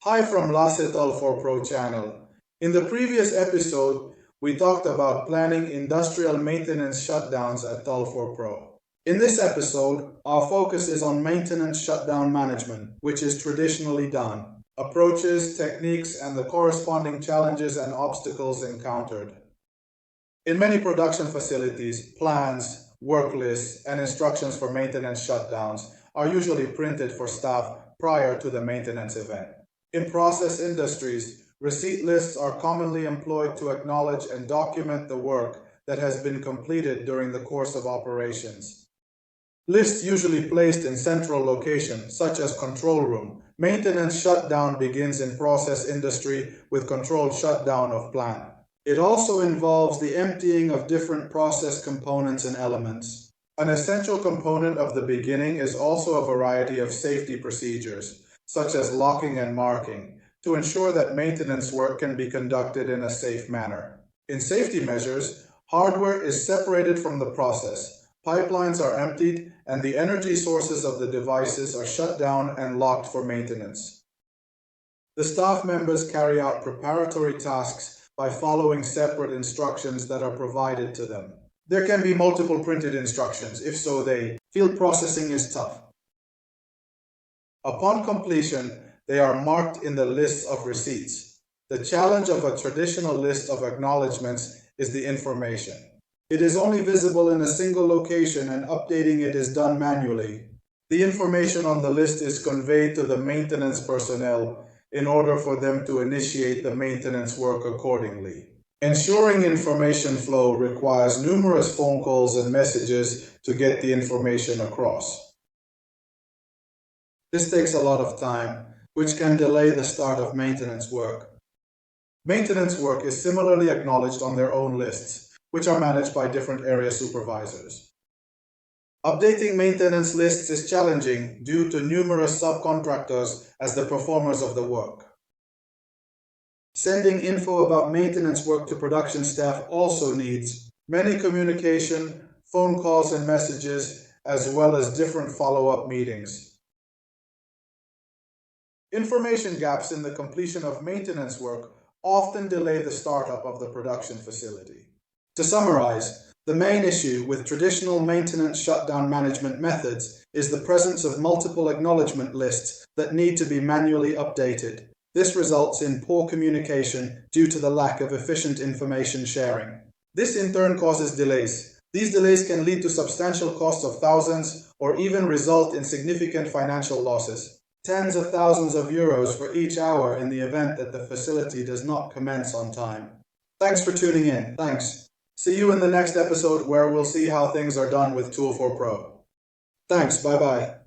Hi from Lacetal for Pro channel. In the previous episode, we talked about planning industrial maintenance shutdowns at Tal4 Pro. In this episode, our focus is on maintenance shutdown management, which is traditionally done, approaches, techniques, and the corresponding challenges and obstacles encountered. In many production facilities, plans, work lists, and instructions for maintenance shutdowns are usually printed for staff prior to the maintenance event. In process industries, receipt lists are commonly employed to acknowledge and document the work that has been completed during the course of operations. Lists usually placed in central locations, such as control room. Maintenance shutdown begins in process industry with controlled shutdown of plant. It also involves the emptying of different process components and elements. An essential component of the beginning is also a variety of safety procedures, such as locking and marking, to ensure that maintenance work can be conducted in a safe manner. In safety measures, hardware is separated from the process, pipelines are emptied, and the energy sources of the devices are shut down and locked for maintenance. The staff members carry out preparatory tasks by following separate instructions that are provided to them. There can be multiple printed instructions, if so field processing is tough. Upon completion, they are marked in the list of receipts. The challenge of a traditional list of acknowledgements is the information. It is only visible in a single location and updating it is done manually. The information on the list is conveyed to the maintenance personnel in order for them to initiate the maintenance work accordingly. Ensuring information flow requires numerous phone calls and messages to get the information across. This takes a lot of time, which can delay the start of maintenance work. Maintenance work is similarly acknowledged on their own lists, which are managed by different area supervisors. Updating maintenance lists is challenging due to numerous subcontractors as the performers of the work. Sending info about maintenance work to production staff also needs many communication, phone calls and messages, as well as different follow-up meetings. Information gaps in the completion of maintenance work often delay the startup of the production facility. To summarize, the main issue with traditional maintenance shutdown management methods is the presence of multiple acknowledgement lists that need to be manually updated. This results in poor communication due to the lack of efficient information sharing. This in turn causes delays. These delays can lead to substantial costs of thousands or even result in significant financial losses. Tens of thousands of euros for each hour in the event that the facility does not commence on time. Thanks for tuning in. Thanks. See you in the next episode where we'll see how things are done with Tool4Pro. Thanks. Bye-bye.